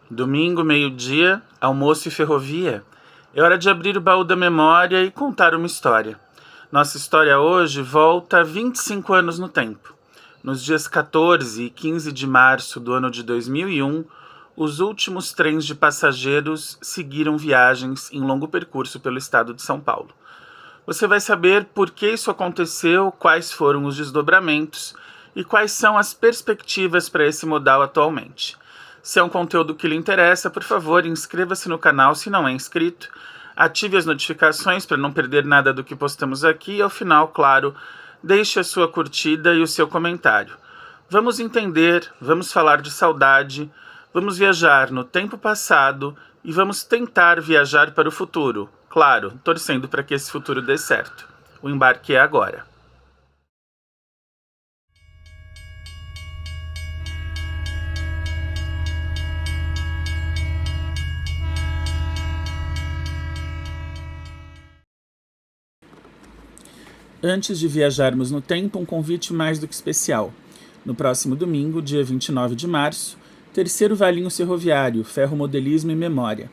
Domingo, meio-dia, almoço e ferrovia. É hora de abrir o baú da memória e contar uma história. Nossa história hoje volta 25 anos no tempo. Nos dias 14 e 15 de março do ano de 2001, os últimos trens de passageiros seguiram viagens em longo percurso pelo estado de São Paulo. Você vai saber por que isso aconteceu, quais foram os desdobramentos e quais são as perspectivas para esse modal atualmente. Se é um conteúdo que lhe interessa, por favor, inscreva-se no canal se não é inscrito, ative as notificações para não perder nada do que postamos aqui e, ao final, claro, deixe a sua curtida e o seu comentário. Vamos entender, vamos falar de saudade, vamos viajar no tempo passado e vamos tentar viajar para o futuro, claro, torcendo para que esse futuro dê certo. O embarque é agora. Antes de viajarmos no tempo, um convite mais do que especial. No próximo domingo, dia 29 de março, terceiro Valinhos Ferroviário, Ferromodelismo e Memória.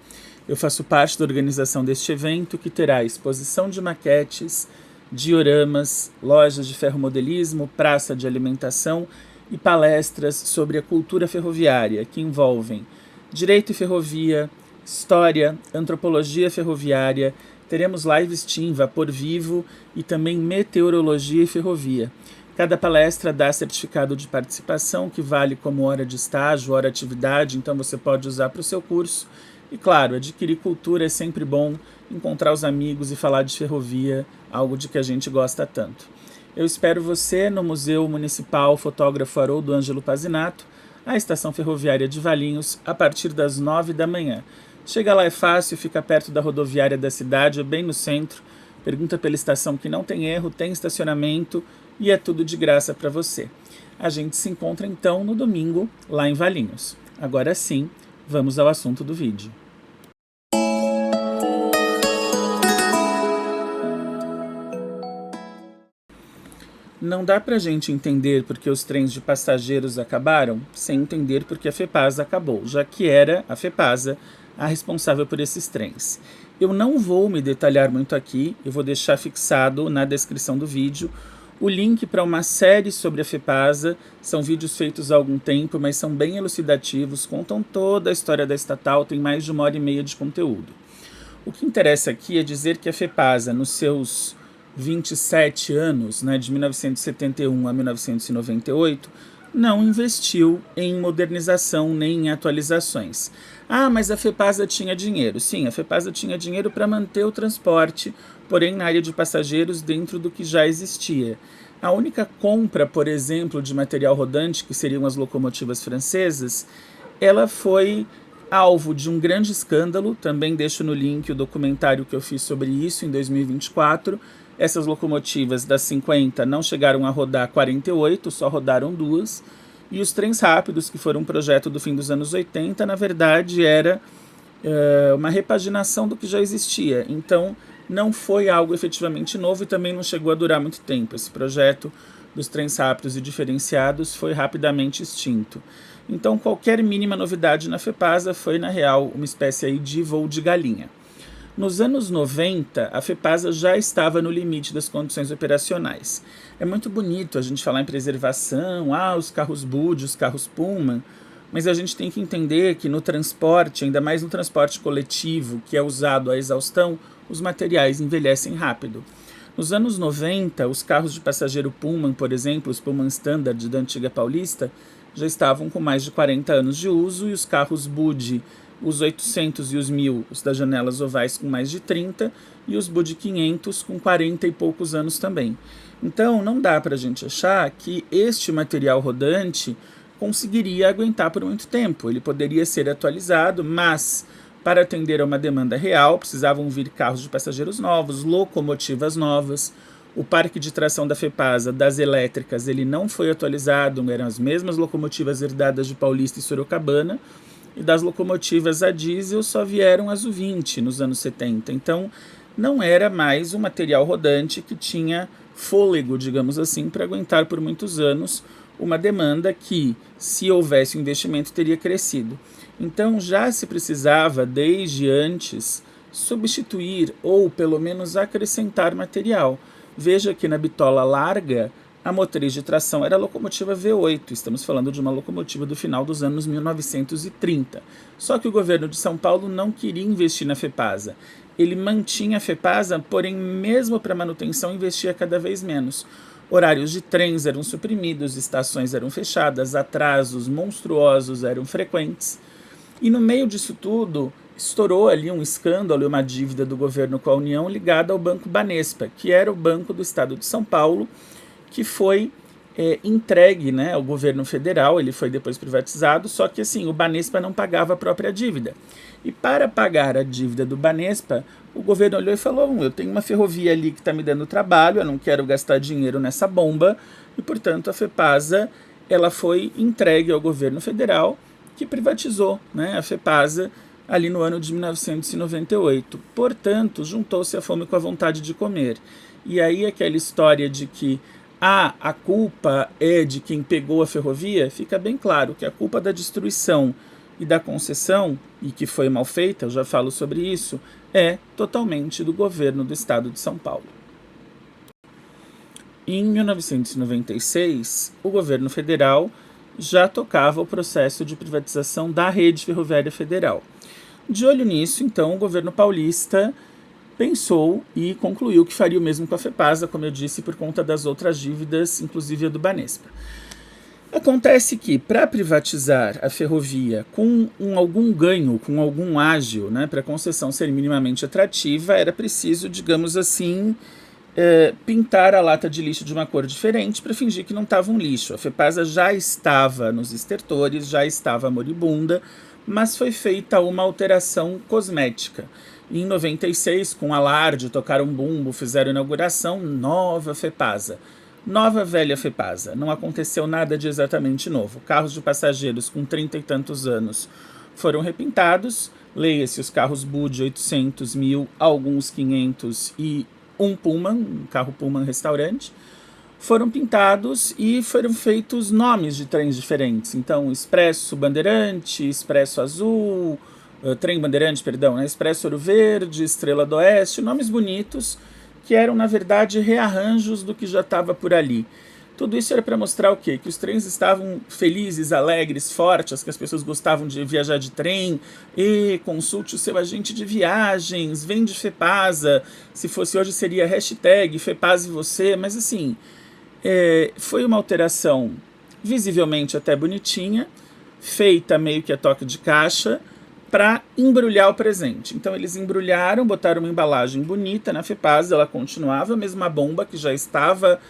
Eu faço parte da organização deste evento, que terá exposição de maquetes, dioramas, lojas de ferromodelismo, praça de alimentação e palestras sobre a cultura ferroviária, que envolvem direito e ferrovia, história, antropologia ferroviária. Teremos live stream, vapor vivo e também meteorologia e ferrovia. Cada palestra dá certificado de participação que vale como hora de estágio, hora de atividade, então você pode usar para o seu curso. E claro, adquirir cultura é sempre bom, encontrar os amigos e falar de ferrovia, algo de que a gente gosta tanto. Eu espero você no Museu Municipal Fotógrafo Haroldo Ângelo Pazinato, a Estação Ferroviária de Valinhos, a partir das 9 da manhã. Chega lá é fácil, fica perto da rodoviária da cidade, é bem no centro. Pergunta pela estação que não tem erro, tem estacionamento e é tudo de graça para você. A gente se encontra então no domingo, lá em Valinhos. Agora sim, vamos ao assunto do vídeo. Não dá pra gente entender porque os trens de passageiros acabaram sem entender porque a FEPASA acabou, já que era a FEPASA a responsável por esses trens. Eu não vou me detalhar muito aqui, eu vou deixar fixado na descrição do vídeo o link para uma série sobre a FEPASA. São vídeos feitos há algum tempo, mas são bem elucidativos, contam toda a história da estatal, tem mais de 1h30 de conteúdo. O que interessa aqui é dizer que a FEPASA, nos seus 27 anos, de 1971 a 1998, não investiu em modernização nem em atualizações. Ah, mas a FEPASA tinha dinheiro. Sim, a FEPASA tinha dinheiro para manter o transporte, porém na área de passageiros dentro do que já existia. A única compra, por exemplo, de material rodante, que seriam as locomotivas francesas, ela foi alvo de um grande escândalo. Também deixo no link o documentário que eu fiz sobre isso em 2024. Essas locomotivas das 50 não chegaram a rodar 48, só rodaram 2. E os trens rápidos, que foram um projeto do fim dos anos 80, na verdade era uma repaginação do que já existia. Então não foi algo efetivamente novo e também não chegou a durar muito tempo. Esse projeto dos trens rápidos e diferenciados foi rapidamente extinto. Então qualquer mínima novidade na FEPASA foi, na real, uma espécie aí de voo de galinha. Nos anos 90, a FEPASA já estava no limite das condições operacionais. É muito bonito a gente falar em preservação, os carros Bud, os carros Pullman, mas a gente tem que entender que no transporte, ainda mais no transporte coletivo, que é usado à exaustão, os materiais envelhecem rápido. Nos anos 90, os carros de passageiro Pullman, por exemplo, os Pullman Standard da antiga Paulista, já estavam com mais de 40 anos de uso, e os carros Bud, os 800 e os 1000, os das janelas ovais, com mais de 30, e os Bud 500 com 40 e poucos anos também. Então não dá para a gente achar que este material rodante conseguiria aguentar por muito tempo. Ele poderia ser atualizado, mas para atender a uma demanda real precisavam vir carros de passageiros novos, locomotivas novas. O parque de tração da FEPASA, das elétricas, ele não foi atualizado, eram as mesmas locomotivas herdadas de Paulista e Sorocabana, e das locomotivas a diesel só vieram as U20 nos anos 70. Então não era mais um material rodante que tinha fôlego, digamos assim, para aguentar por muitos anos uma demanda que, se houvesse um investimento, teria crescido. Então já se precisava, desde antes, substituir ou pelo menos acrescentar material. Veja que na bitola larga, a motriz de tração era a locomotiva V8. Estamos falando de uma locomotiva do final dos anos 1930. Só que o governo de São Paulo não queria investir na FEPASA. Ele mantinha a FEPASA, porém, mesmo para manutenção, investia cada vez menos. Horários de trens eram suprimidos, estações eram fechadas, atrasos monstruosos eram frequentes. E no meio disso tudo, estourou ali um escândalo e uma dívida do governo com a União ligada ao Banco Banespa, que era o Banco do Estado de São Paulo, que foi entregue, né, ao governo federal. Ele foi depois privatizado, só que assim, o Banespa não pagava a própria dívida. E para pagar a dívida do Banespa, o governo olhou e falou: eu tenho uma ferrovia ali que está me dando trabalho, eu não quero gastar dinheiro nessa bomba, e portanto a FEPASA ela foi entregue ao governo federal, que privatizou, né, a FEPASA ali no ano de 1998. Portanto, juntou-se a fome com a vontade de comer. E aí aquela história de que a culpa é de quem pegou a ferrovia, fica bem claro que a culpa da destruição e da concessão, e que foi mal feita, eu já falo sobre isso, é totalmente do governo do estado de São Paulo. Em 1996, o governo federal já tocava o processo de privatização da rede ferroviária federal. De olho nisso, então, o governo paulista pensou e concluiu que faria o mesmo com a FEPASA, como eu disse, por conta das outras dívidas, inclusive a do Banespa. Acontece que, para privatizar a ferrovia com algum ganho, com algum ágio, né, para a concessão ser minimamente atrativa, era preciso, digamos assim, pintar a lata de lixo de uma cor diferente para fingir que não estava um lixo. A FEPASA já estava nos estertores, já estava moribunda, mas foi feita uma alteração cosmética. Em 96, com alarde, tocaram bumbo, fizeram inauguração, nova FEPASA. Nova velha FEPASA. Não aconteceu nada de exatamente novo. Carros de passageiros com 30 e tantos anos foram repintados, leia-se os carros Bud 800, 1000, alguns 500 e um Pullman, um carro Pullman restaurante, foram pintados e foram feitos nomes de trens diferentes. Então, Expresso Bandeirante, Expresso Azul, Trem Bandeirante, perdão, né? Expresso Ouro Verde, Estrela do Oeste, nomes bonitos que eram, na verdade, rearranjos do que já estava por ali. Tudo isso era para mostrar o quê? Que os trens estavam felizes, alegres, fortes, que as pessoas gostavam de viajar de trem. E consulte o seu agente de viagens, vem de FEPASA. Se fosse hoje seria hashtag FEPASA e você. Mas assim, foi uma alteração visivelmente até bonitinha, feita meio que a toque de caixa, para embrulhar o presente. Então eles embrulharam, botaram uma embalagem bonita na FEPASA, ela continuava a mesma bomba que já estava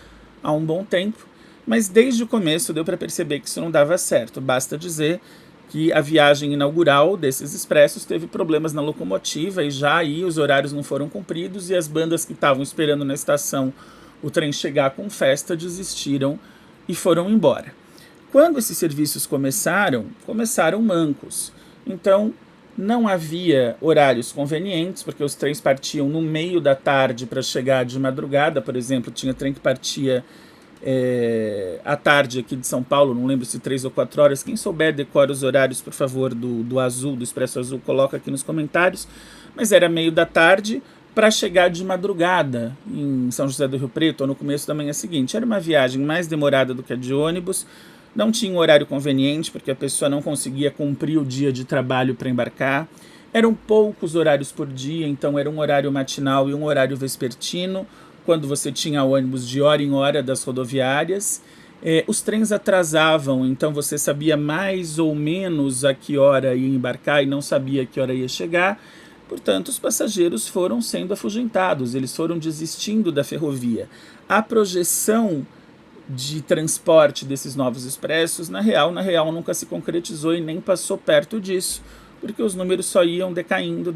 há um bom tempo, mas desde o começo deu para perceber que isso não dava certo. Basta dizer que a viagem inaugural desses expressos teve problemas na locomotiva e já aí os horários não foram cumpridos e as bandas que estavam esperando na estação o trem chegar com festa desistiram e foram embora. Quando esses serviços começaram mancos. Então, não havia horários convenientes, porque os trens partiam no meio da tarde para chegar de madrugada. Por exemplo, tinha trem que partia à tarde aqui de São Paulo, não lembro se 3 ou 4 horas. Quem souber, decora os horários, por favor, do Azul, do Expresso Azul, coloca aqui nos comentários. Mas era meio da tarde para chegar de madrugada em São José do Rio Preto, ou no começo da manhã seguinte. Era uma viagem mais demorada do que a de ônibus. Não tinha um horário conveniente, porque a pessoa não conseguia cumprir o dia de trabalho para embarcar. Eram poucos horários por dia, então era um horário matinal e um horário vespertino, quando você tinha ônibus de hora em hora das rodoviárias. Os trens atrasavam, então você sabia mais ou menos a que hora ia embarcar e não sabia a que hora ia chegar. Portanto, os passageiros foram sendo afugentados, eles foram desistindo da ferrovia. A projeção de transporte desses novos expressos, na real nunca se concretizou e nem passou perto disso, porque os números só iam decaindo,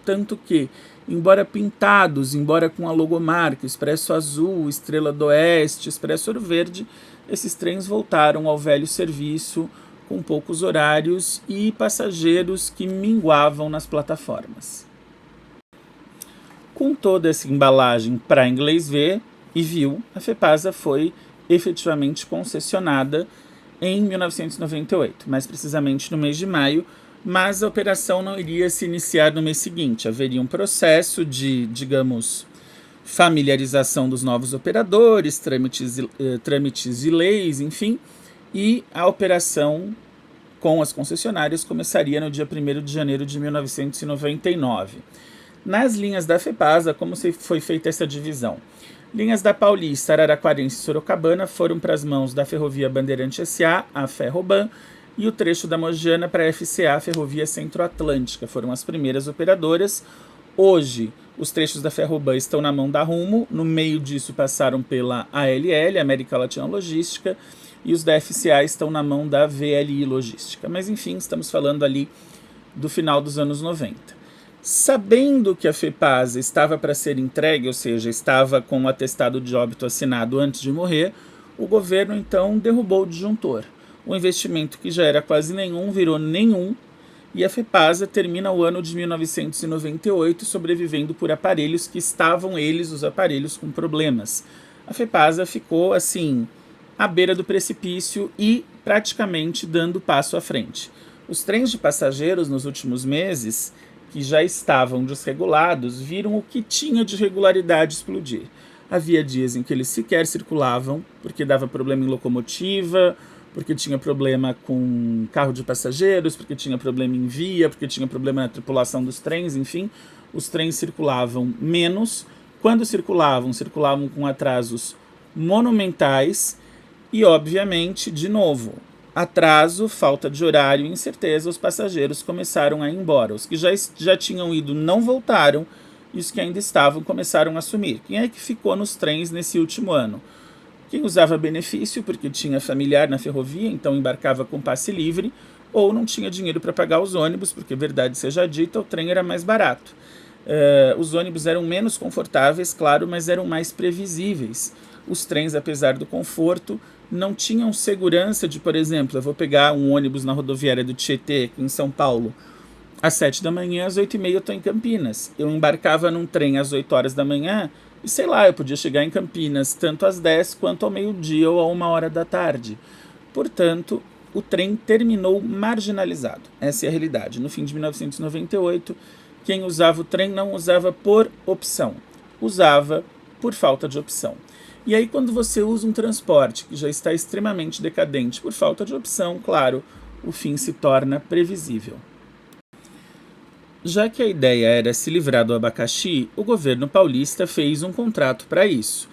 tanto que, embora pintados, embora com a logomarca Expresso Azul, Estrela do Oeste, Expresso Ouro Verde, esses trens voltaram ao velho serviço, com poucos horários e passageiros que minguavam nas plataformas. Com toda essa embalagem para inglês ver e viu, a FEPASA foi efetivamente concessionada em 1998, mais precisamente no mês de maio, mas a operação não iria se iniciar no mês seguinte. Haveria um processo de, digamos, familiarização dos novos operadores, trâmites de leis, enfim, e a operação com as concessionárias começaria no dia 1º de janeiro de 1999. Nas linhas da FEPASA, como foi feita essa divisão? Linhas da Paulista, Araraquarense e Sorocabana foram para as mãos da Ferrovia Bandeirante S.A., a Ferroban, e o trecho da Mogiana para a FCA, Ferrovia Centro-Atlântica. Foram as primeiras operadoras. Hoje, os trechos da Ferroban estão na mão da Rumo, no meio disso passaram pela ALL, América Latina Logística, e os da FCA estão na mão da VLI Logística. Mas enfim, estamos falando ali do final dos anos 90. Sabendo que a FEPASA estava para ser entregue, ou seja, estava com o atestado de óbito assinado antes de morrer, o governo então derrubou o disjuntor. O investimento, que já era quase nenhum, virou nenhum, e a FEPASA termina o ano de 1998 sobrevivendo por aparelhos que estavam os aparelhos com problemas. A FEPASA ficou, assim, à beira do precipício e praticamente dando passo à frente. Os trens de passageiros, nos últimos meses, que já estavam desregulados, viram o que tinha de regularidade explodir. Havia dias em que eles sequer circulavam, porque dava problema em locomotiva, porque tinha problema com carro de passageiros, porque tinha problema em via, porque tinha problema na tripulação dos trens, enfim, os trens circulavam menos. Quando circulavam com atrasos monumentais e, obviamente, de novo, atraso, falta de horário e incerteza, os passageiros começaram a ir embora. Os que já tinham ido não voltaram e os que ainda estavam começaram a sumir. Quem é que ficou nos trens nesse último ano? Quem usava benefício porque tinha familiar na ferrovia, então embarcava com passe livre, ou não tinha dinheiro para pagar os ônibus, porque, verdade seja dita, o trem era mais barato. Os ônibus eram menos confortáveis, claro, mas eram mais previsíveis. Os trens, apesar do conforto, não tinham segurança de, por exemplo, eu vou pegar um ônibus na rodoviária do Tietê, aqui em São Paulo, às 7 da manhã, às 8h30 eu estou em Campinas. Eu embarcava num trem às 8 horas da manhã e, sei lá, eu podia chegar em Campinas tanto às 10 quanto ao meio-dia ou a 1h da tarde. Portanto, o trem terminou marginalizado. Essa é a realidade. No fim de 1998, quem usava o trem não usava por opção, usava por falta de opção. E aí, quando você usa um transporte que já está extremamente decadente por falta de opção, claro, o fim se torna previsível. Já que a ideia era se livrar do abacaxi, o governo paulista fez um contrato para isso.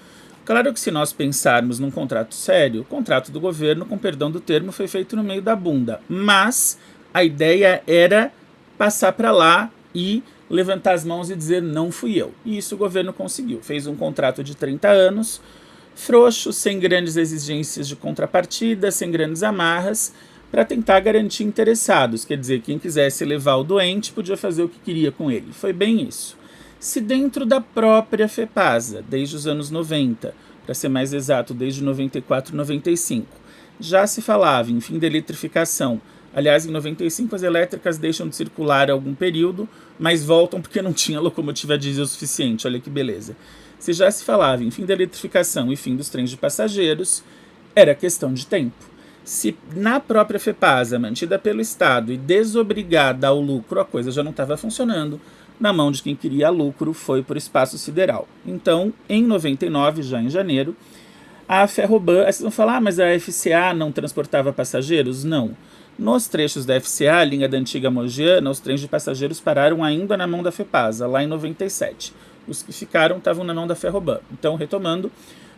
Claro que, se nós pensarmos num contrato sério, o contrato do governo, com perdão do termo, foi feito no meio da bunda. Mas a ideia era passar para lá e levantar as mãos e dizer não fui eu. E isso o governo conseguiu. Fez um contrato de 30 anos, frouxo, sem grandes exigências de contrapartida, sem grandes amarras, para tentar garantir interessados. Quer dizer, quem quisesse levar o doente podia fazer o que queria com ele. Foi bem isso. Se dentro da própria FEPASA, desde os anos 90, para ser mais exato, desde 94, 95, já se falava em fim da eletrificação. Aliás, em 95 as elétricas deixam de circular algum período, mas voltam porque não tinha locomotiva diesel suficiente. Olha que beleza. Se já se falava em fim da eletrificação e fim dos trens de passageiros, era questão de tempo. Se na própria FEPASA, mantida pelo Estado e desobrigada ao lucro, a coisa já não estava funcionando, na mão de quem queria lucro foi para o espaço sideral. Então, em 99, já em janeiro, a Ferroban, vocês vão falar, mas a FCA não transportava passageiros? Não. Nos trechos da FCA, a linha da antiga Mogiana, os trens de passageiros pararam ainda na mão da FEPASA, lá em 97. Os que ficaram estavam na mão da Ferroban. Então, retomando,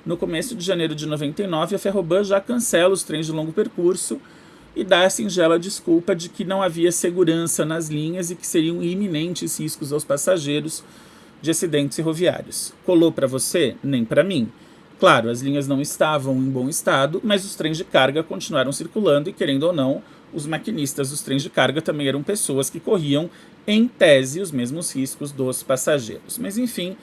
no começo de janeiro de 99, a Ferroban já cancela os trens de longo percurso e dá a singela desculpa de que não havia segurança nas linhas e que seriam iminentes riscos aos passageiros de acidentes ferroviários. Colou para você? Nem para mim. Claro, as linhas não estavam em bom estado, mas os trens de carga continuaram circulando e, querendo ou não, os maquinistas dos trens de carga também eram pessoas que corriam, em tese, os mesmos riscos dos passageiros. Mas, enfim,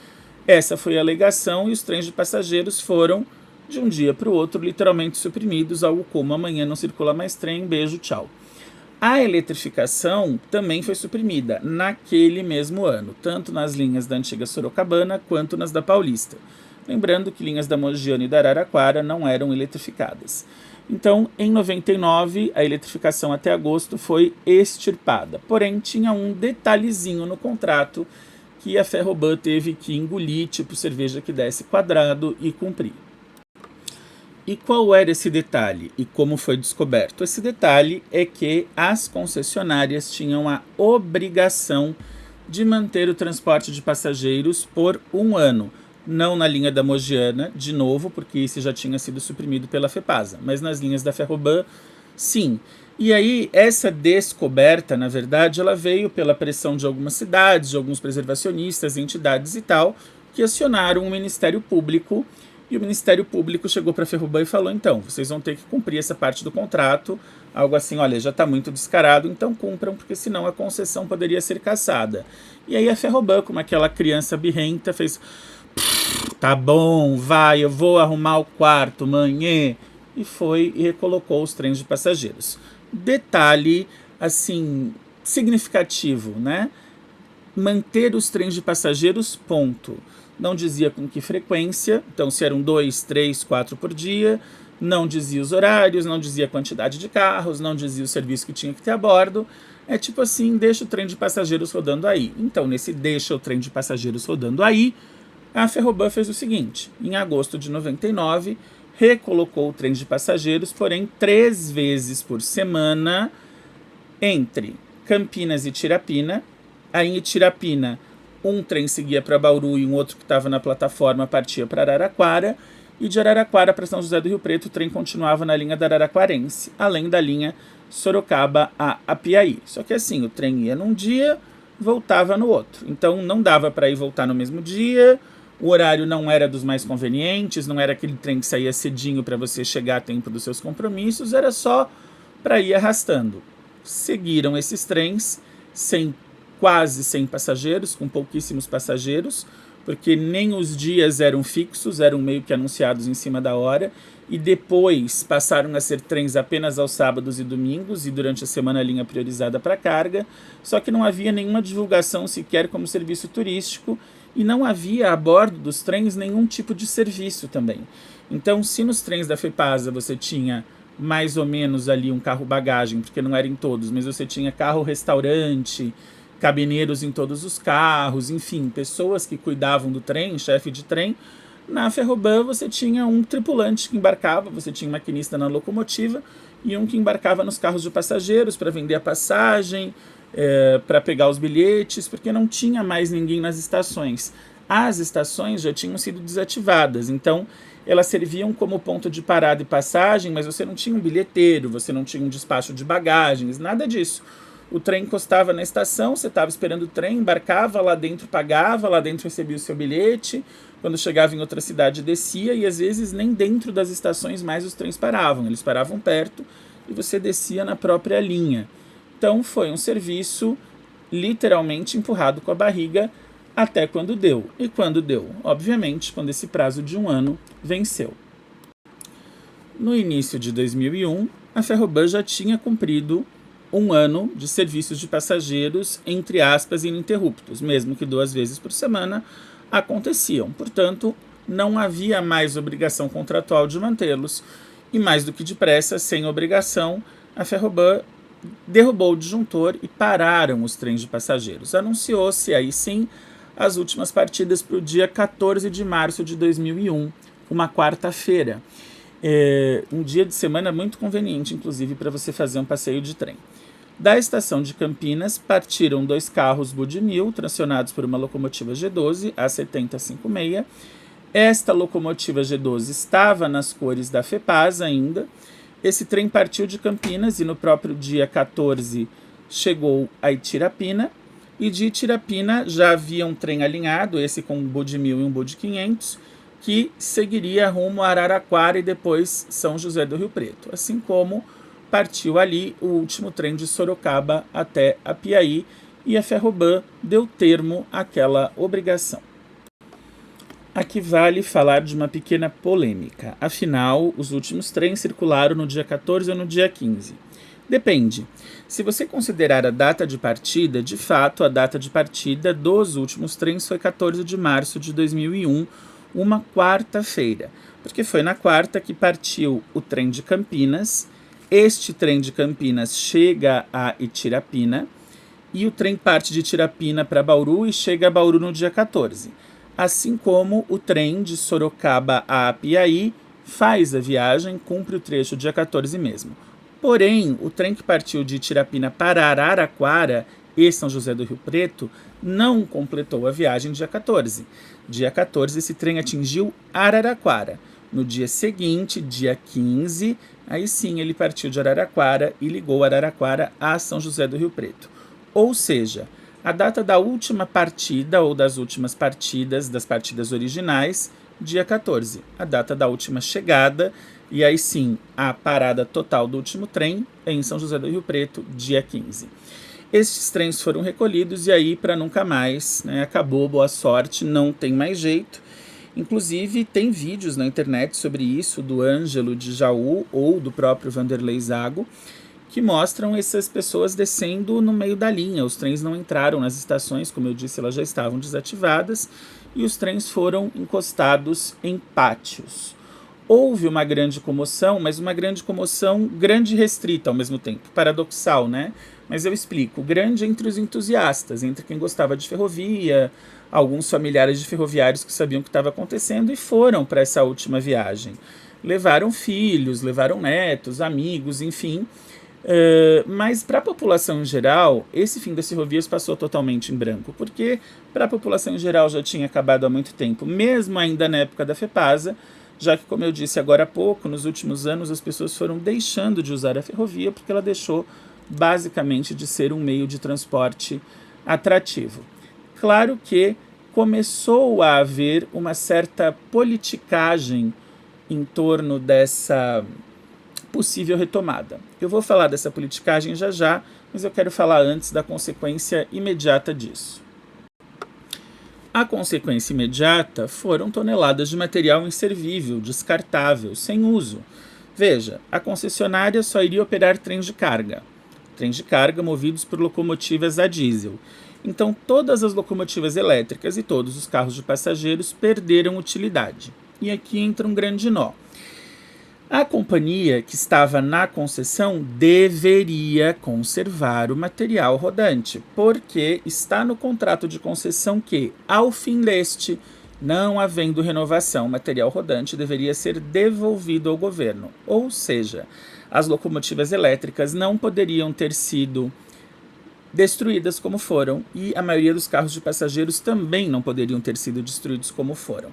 essa foi a alegação e os trens de passageiros foram, de um dia para o outro, literalmente suprimidos, algo como amanhã não circula mais trem, beijo, tchau. A eletrificação também foi suprimida naquele mesmo ano, tanto nas linhas da antiga Sorocabana quanto nas da Paulista. Lembrando que linhas da Mogiana e da Araraquara não eram eletrificadas. Então, em 99, a eletrificação até agosto foi extirpada. Porém, tinha um detalhezinho no contrato que a Ferroban teve que engolir, tipo cerveja que desce quadrado, e cumprir. E qual era esse detalhe e como foi descoberto? Esse detalhe é que as concessionárias tinham a obrigação de manter o transporte de passageiros por um ano. Não na linha da Mogiana, de novo, porque isso já tinha sido suprimido pela FEPASA, mas nas linhas da Ferroban, sim. E aí, essa descoberta, na verdade, ela veio pela pressão de algumas cidades, de alguns preservacionistas, entidades e tal, que acionaram o Ministério Público. E o Ministério Público chegou para a Ferroban e falou, então, vocês vão ter que cumprir essa parte do contrato, algo assim, olha, já está muito descarado, então cumpram, porque senão a concessão poderia ser cassada. E aí a Ferroban, como aquela criança birrenta, fez, tá bom, vai, eu vou arrumar o quarto, manhã, e foi e recolocou os trens de passageiros. Detalhe, assim, significativo, né? Manter os trens de passageiros, ponto. Não dizia com que frequência, então se eram 2, 3, 4 por dia, não dizia os horários, não dizia a quantidade de carros, não dizia o serviço que tinha que ter a bordo. É tipo assim, deixa o trem de passageiros rodando aí. Então, nesse deixa o trem de passageiros rodando aí, a Ferroban fez o seguinte, em agosto de 99, recolocou o trem de passageiros, porém 3 vezes por semana, entre Campinas e Tirapina. Aí em Tirapina, um trem seguia para Bauru e um outro que estava na plataforma partia para Araraquara. E de Araraquara para São José do Rio Preto, o trem continuava na linha da Araraquarense, além da linha Sorocaba a Apiaí. Só que assim, o trem ia num dia, voltava no outro. Então não dava para ir voltar no mesmo dia, o horário não era dos mais convenientes, não era aquele trem que saía cedinho para você chegar a tempo dos seus compromissos, era só para ir arrastando. Seguiram esses trens quase sem passageiros, com pouquíssimos passageiros, porque nem os dias eram fixos, eram meio que anunciados em cima da hora, e depois passaram a ser trens apenas aos sábados e domingos, e durante a semana a linha priorizada para carga, só que não havia nenhuma divulgação sequer como serviço turístico, e não havia a bordo dos trens nenhum tipo de serviço também. Então, se nos trens da FEPASA você tinha mais ou menos ali um carro-bagagem, porque não era em todos, mas você tinha carro-restaurante, cabineiros em todos os carros, enfim, pessoas que cuidavam do trem, chefe de trem. Na Ferroban você tinha um tripulante que embarcava, você tinha um maquinista na locomotiva e um que embarcava nos carros de passageiros para vender a passagem, para pegar os bilhetes, porque não tinha mais ninguém nas estações. As estações já tinham sido desativadas, então elas serviam como ponto de parada e passagem, mas você não tinha um bilheteiro, você não tinha um despacho de bagagens, nada disso. O trem encostava na estação, você estava esperando o trem, embarcava lá dentro, pagava, lá dentro recebia o seu bilhete, quando chegava em outra cidade descia, e às vezes nem dentro das estações mais os trens paravam, eles paravam perto e você descia na própria linha. Então foi um serviço literalmente empurrado com a barriga até quando deu. E quando deu? Obviamente, quando esse prazo de um ano venceu. No início de 2001, a Ferroban já tinha cumprido um ano de serviços de passageiros, entre aspas, ininterruptos, mesmo que 2 vezes por semana aconteciam. Portanto, não havia mais obrigação contratual de mantê-los e, mais do que depressa, sem obrigação, a Ferroban derrubou o disjuntor e pararam os trens de passageiros. Anunciou-se, aí sim, as últimas partidas para o dia 14 de março de 2001, uma quarta-feira. Um dia de semana muito conveniente, inclusive, para você fazer um passeio de trem. Da estação de Campinas, partiram 2 carros Budimil, tracionados por uma locomotiva G12, a 7056. Esta locomotiva G12 estava nas cores da FEPASA ainda. Esse trem partiu de Campinas e no próprio dia 14 chegou a Itirapina. E de Itirapina já havia um trem alinhado, esse com um Budimil e um Bud 500, que seguiria rumo a Araraquara e depois São José do Rio Preto, assim como partiu ali o último trem de Sorocaba até Apiaí e a Ferroban deu termo àquela obrigação. Aqui vale falar de uma pequena polêmica, afinal, os últimos trens circularam no dia 14 ou no dia 15. Depende. Se você considerar a data de partida, de fato, a data de partida dos últimos trens foi 14 de março de 2001, uma quarta-feira. Porque foi na quarta que partiu o trem de Campinas. Este trem de Campinas chega a Itirapina e o trem parte de Itirapina para Bauru e chega a Bauru no dia 14. Assim como o trem de Sorocaba a Apiaí faz a viagem, cumpre o trecho dia 14 mesmo. Porém, o trem que partiu de Itirapina para Araraquara e São José do Rio Preto não completou a viagem dia 14. Dia 14, esse trem atingiu Araraquara. No dia seguinte, dia 15, aí sim ele partiu de Araraquara e ligou Araraquara a São José do Rio Preto. Ou seja, a data da última partida ou das últimas partidas, das partidas originais, dia 14. A data da última chegada e aí sim a parada total do último trem em São José do Rio Preto, dia 15. Estes trens foram recolhidos e aí para nunca mais, né, acabou, boa sorte, não tem mais jeito. Inclusive tem vídeos na internet sobre isso do Ângelo de Jaú ou do próprio Vanderlei Zago, que mostram essas pessoas descendo no meio da linha. Os trens não entraram nas estações, como eu disse, elas já estavam desativadas, e os trens foram encostados em pátios. Houve uma grande comoção, mas uma grande comoção grande e restrita ao mesmo tempo, paradoxal, né? Mas eu explico, grande entre os entusiastas, entre quem gostava de ferrovia, alguns familiares de ferroviários que sabiam o que estava acontecendo e foram para essa última viagem. Levaram filhos, levaram netos, amigos, enfim. Mas para a população em geral, esse fim das ferrovias passou totalmente em branco, porque para a população em geral já tinha acabado há muito tempo, mesmo ainda na época da FEPASA, já que, como eu disse agora há pouco, nos últimos anos as pessoas foram deixando de usar a ferrovia porque ela deixou basicamente de ser um meio de transporte atrativo. Claro que começou a haver uma certa politicagem em torno dessa possível retomada. Eu vou falar dessa politicagem já já, mas eu quero falar antes da consequência imediata disso. A consequência imediata foram toneladas de material inservível, descartável, sem uso. Veja, a concessionária só iria operar trens de carga movidos por locomotivas a diesel. Então todas as locomotivas elétricas e todos os carros de passageiros perderam utilidade. E aqui entra um grande nó. A companhia que estava na concessão deveria conservar o material rodante, porque está no contrato de concessão que, ao fim deste, não havendo renovação, o material rodante deveria ser devolvido ao governo. Ou seja, as locomotivas elétricas não poderiam ter sido destruídas como foram, e a maioria dos carros de passageiros também não poderiam ter sido destruídos como foram.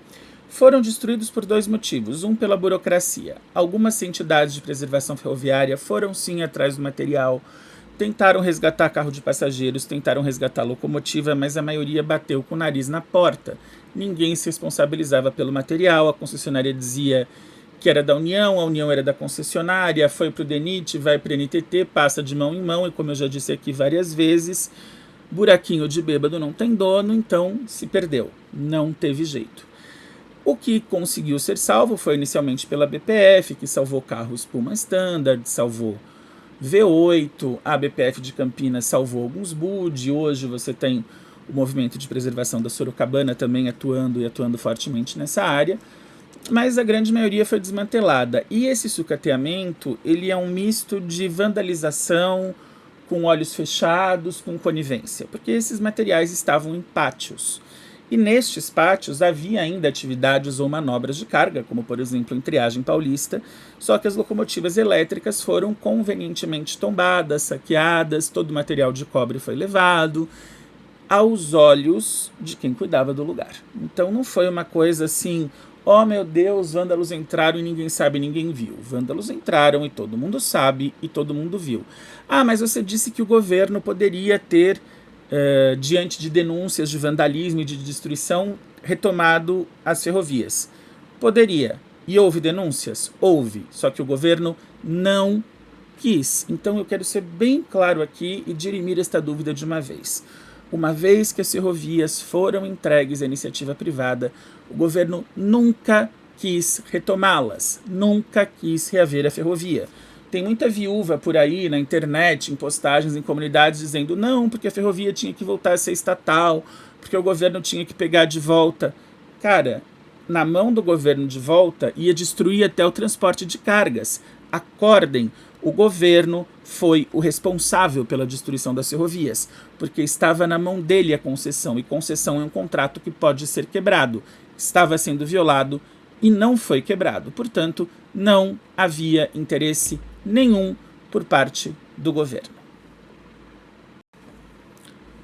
Foram destruídos por dois motivos. Um, pela burocracia. Algumas entidades de preservação ferroviária foram sim atrás do material, tentaram resgatar carro de passageiros, tentaram resgatar locomotiva, mas a maioria bateu com o nariz na porta. Ninguém se responsabilizava pelo material, a concessionária dizia que era da União, a União era da concessionária, foi para o DENIT, vai para o NTT, passa de mão em mão, e como eu já disse aqui várias vezes, buraquinho de bêbado não tem dono, então se perdeu, não teve jeito. O que conseguiu ser salvo foi inicialmente pela BPF, que salvou carros Puma Standard, salvou V8, a BPF de Campinas salvou alguns Bud, hoje você tem o movimento de preservação da Sorocabana também atuando fortemente nessa área, mas a grande maioria foi desmantelada. E esse sucateamento, ele é um misto de vandalização, com olhos fechados, com conivência, porque esses materiais estavam em pátios. E nestes pátios havia ainda atividades ou manobras de carga, como por exemplo em Triagem Paulista, só que as locomotivas elétricas foram convenientemente tombadas, saqueadas, todo o material de cobre foi levado aos olhos de quem cuidava do lugar. Então não foi uma coisa assim, oh meu Deus, vândalos entraram e ninguém sabe, ninguém viu. Vândalos entraram e todo mundo sabe e todo mundo viu. Ah, mas você disse que o governo poderia ter diante de denúncias de vandalismo e de destruição, retomado as ferrovias. Poderia. E houve denúncias? Houve. Só que o governo não quis. Então eu quero ser bem claro aqui e dirimir esta dúvida de uma vez. Uma vez que as ferrovias foram entregues à iniciativa privada, o governo nunca quis retomá-las, nunca quis reaver a ferrovia. Tem muita viúva por aí na internet, em postagens, em comunidades, dizendo não, porque a ferrovia tinha que voltar a ser estatal, porque o governo tinha que pegar de volta. Cara, na mão do governo de volta, ia destruir até o transporte de cargas. Acordem, o governo foi o responsável pela destruição das ferrovias, porque estava na mão dele a concessão, e concessão é um contrato que pode ser quebrado. Estava sendo violado e não foi quebrado. Portanto, não havia interesse nenhum por parte do governo.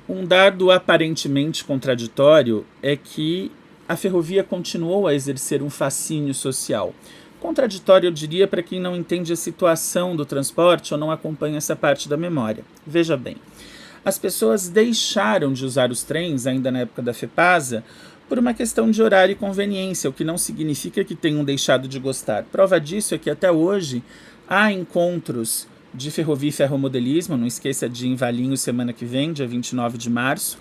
Um dado aparentemente contraditório é que a ferrovia continuou a exercer um fascínio social. Contraditório, eu diria, para quem não entende a situação do transporte ou não acompanha essa parte da memória. Veja bem, as pessoas deixaram de usar os trens, ainda na época da FEPASA, por uma questão de horário e conveniência, o que não significa que tenham deixado de gostar. Prova disso é que até hoje há encontros de ferrovia e ferromodelismo, não esqueça de ir em Valinhos semana que vem, dia 29 de março.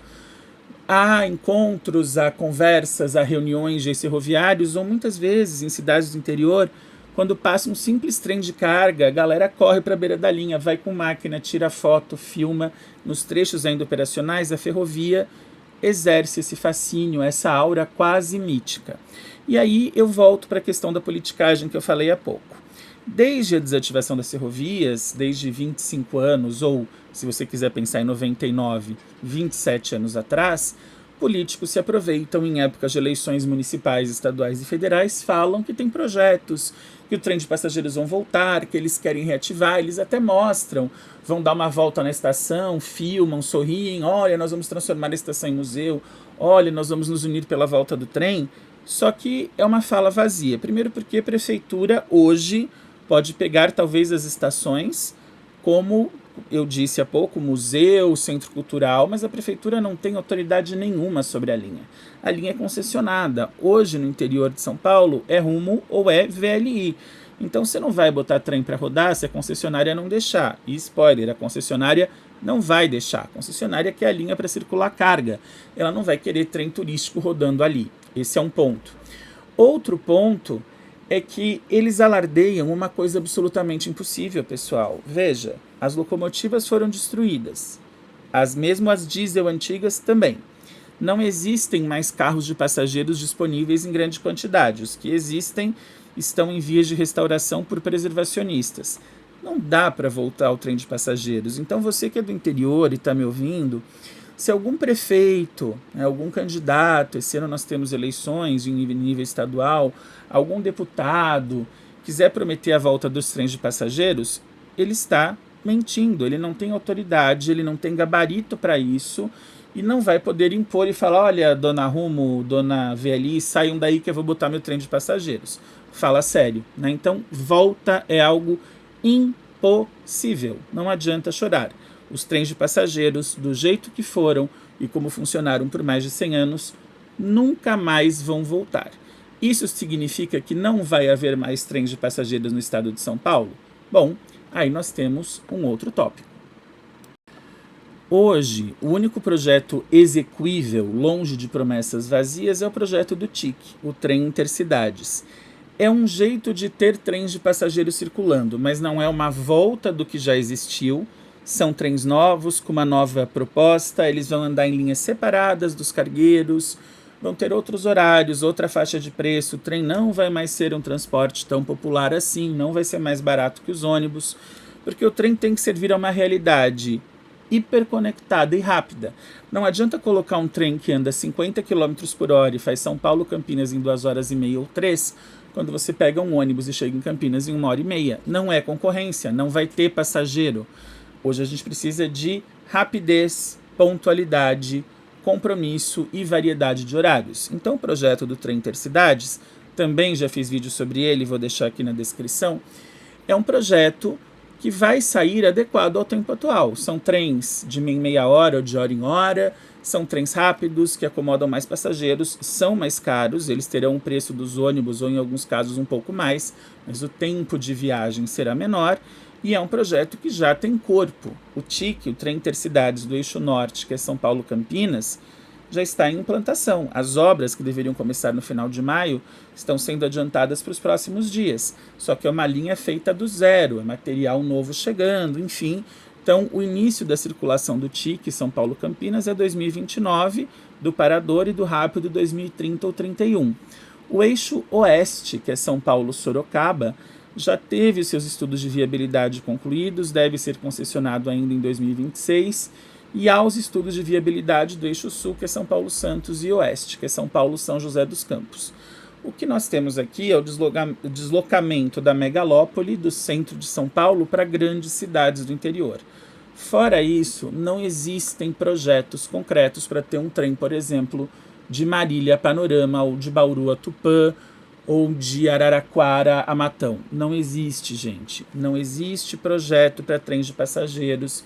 Há encontros, há conversas, há reuniões de ferroviários, ou muitas vezes em cidades do interior, quando passa um simples trem de carga, a galera corre para a beira da linha, vai com máquina, tira foto, filma. Nos trechos ainda operacionais, a ferrovia exerce esse fascínio, essa aura quase mítica. E aí eu volto para a questão da politicagem que eu falei há pouco. Desde a desativação das ferrovias, desde 25 anos, ou se você quiser pensar em 99, 27 anos atrás, políticos se aproveitam em épocas de eleições municipais, estaduais e federais, falam que tem projetos, que o trem de passageiros vão voltar, que eles querem reativar, eles até mostram, vão dar uma volta na estação, filmam, sorriem, olha, nós vamos transformar a estação em museu, olha, nós vamos nos unir pela volta do trem. Só que é uma fala vazia. Primeiro porque a prefeitura hoje pode pegar talvez as estações como eu disse há pouco, museu, centro cultural, mas a prefeitura não tem autoridade nenhuma sobre a linha. A linha é concessionada. Hoje, no interior de São Paulo, é Rumo ou é VLI. Então, você não vai botar trem para rodar se a concessionária não deixar. E spoiler, a concessionária não vai deixar. A concessionária quer a linha para circular carga. Ela não vai querer trem turístico rodando ali. Esse é um ponto. Outro ponto é que eles alardeiam uma coisa absolutamente impossível, pessoal. Veja, as locomotivas foram destruídas. Mesmo as diesel antigas também. Não existem mais carros de passageiros disponíveis em grande quantidade. Os que existem estão em vias de restauração por preservacionistas. Não dá para voltar ao trem de passageiros. Então você que é do interior e está me ouvindo, se algum prefeito, algum candidato, esse ano nós temos eleições em nível estadual, algum deputado quiser prometer a volta dos trens de passageiros, ele está mentindo, ele não tem autoridade, ele não tem gabarito para isso e não vai poder impor e falar, olha, dona Rumo, dona VLI, saiam daí que eu vou botar meu trem de passageiros. Fala sério, né? Então, volta é algo impossível, não adianta chorar. Os trens de passageiros, do jeito que foram e como funcionaram por mais de 100 anos, nunca mais vão voltar. Isso significa que não vai haver mais trens de passageiros no estado de São Paulo? Bom, aí nós temos um outro tópico. Hoje, o único projeto exequível, longe de promessas vazias, é o projeto do TIC, o Trem Intercidades. É um jeito de ter trens de passageiros circulando, mas não é uma volta do que já existiu. São trens novos, com uma nova proposta, eles vão andar em linhas separadas dos cargueiros, vão ter outros horários, outra faixa de preço, o trem não vai mais ser um transporte tão popular assim, não vai ser mais barato que os ônibus, porque o trem tem que servir a uma realidade hiperconectada e rápida. Não adianta colocar um trem que anda 50 km por hora e faz São Paulo-Campinas em 2 horas e meia ou 3, quando você pega um ônibus e chega em Campinas em 1 hora e meia. Não é concorrência, não vai ter passageiro. Hoje a gente precisa de rapidez, pontualidade, compromisso e variedade de horários. Então o projeto do Trem Intercidades, também já fiz vídeo sobre ele, vou deixar aqui na descrição, é um projeto que vai sair adequado ao tempo atual. São trens de meia hora ou de hora em hora, são trens rápidos que acomodam mais passageiros, são mais caros, eles terão o preço dos ônibus ou em alguns casos um pouco mais, mas o tempo de viagem será menor. E é um projeto que já tem corpo. O TIC, o Trem Intercidades do Eixo Norte, que é São Paulo-Campinas, já está em implantação. As obras, que deveriam começar no final de maio, estão sendo adiantadas para os próximos dias. Só que é uma linha feita do zero, é material novo chegando, enfim. Então, o início da circulação do TIC São Paulo-Campinas é 2029, do Parador e do Rápido 2030 ou 31. O eixo oeste, que é São Paulo-Sorocaba, já teve seus estudos de viabilidade concluídos, deve ser concessionado ainda em 2026, e há os estudos de viabilidade do eixo sul, que é São Paulo-Santos, e oeste, que é São Paulo-São José dos Campos. O que nós temos aqui é o deslocamento da megalópole do centro de São Paulo para grandes cidades do interior. Fora isso, não existem projetos concretos para ter um trem, por exemplo, de Marília a Panorama, ou de Bauru a Tupã, ou de Araraquara a Matão. Não existe, gente. Não existe projeto para trens de passageiros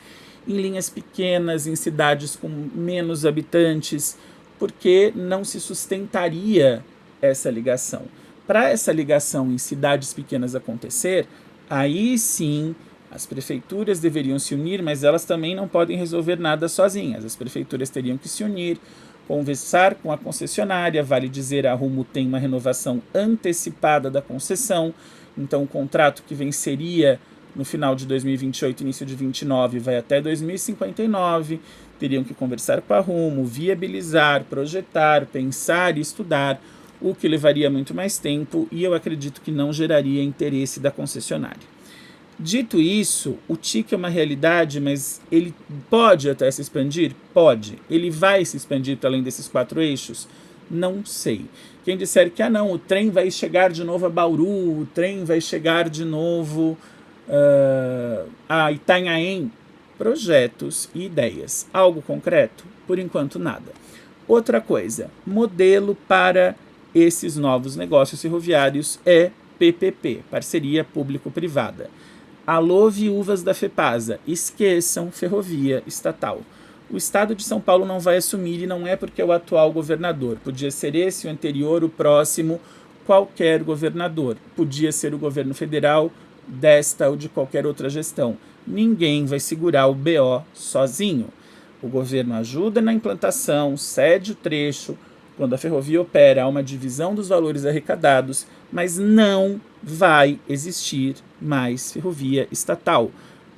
em linhas pequenas, em cidades com menos habitantes, porque não se sustentaria essa ligação. Para essa ligação em cidades pequenas acontecer, aí sim as prefeituras deveriam se unir, mas elas também não podem resolver nada sozinhas. As prefeituras teriam que se unir, conversar com a concessionária. Vale dizer, a Rumo tem uma renovação antecipada da concessão, então o contrato que venceria no final de 2028, início de 2029, vai até 2059, teriam que conversar com a Rumo, viabilizar, projetar, pensar e estudar, o que levaria muito mais tempo e eu acredito que não geraria interesse da concessionária. Dito isso, o TIC é uma realidade, mas ele pode até se expandir? Pode. Ele vai se expandir para além desses 4 eixos? Não sei. Quem disser que não, o trem vai chegar de novo a Bauru, o trem vai chegar de novo a Itanhaém, projetos e ideias. Algo concreto? Por enquanto nada. Outra coisa, modelo para esses novos negócios ferroviários é PPP, parceria público-privada. Alô, viúvas da FEPASA, esqueçam ferrovia estatal. O estado de São Paulo não vai assumir e não é porque é o atual governador. Podia ser esse, o anterior, o próximo, qualquer governador. Podia ser o governo federal, desta ou de qualquer outra gestão. Ninguém vai segurar o BO sozinho. O governo ajuda na implantação, cede o trecho. Quando a ferrovia opera, há uma divisão dos valores arrecadados, mas não vai existir mais ferrovia estatal.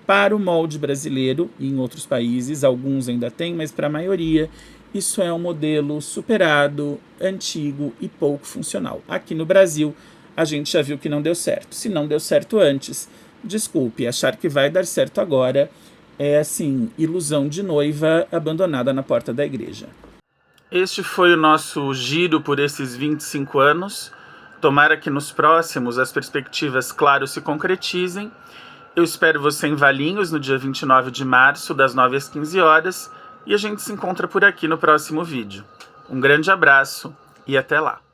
Para o molde brasileiro, e em outros países, alguns ainda têm, mas para a maioria, isso é um modelo superado, antigo e pouco funcional. Aqui no Brasil, a gente já viu que não deu certo. Se não deu certo antes, desculpe, achar que vai dar certo agora é, assim, ilusão de noiva abandonada na porta da igreja. Este foi o nosso giro por esses 25 anos. Tomara que nos próximos as perspectivas, claro, se concretizem. Eu espero você em Valinhos no dia 29 de março, das 9 às 15 horas, e a gente se encontra por aqui no próximo vídeo. Um grande abraço e até lá!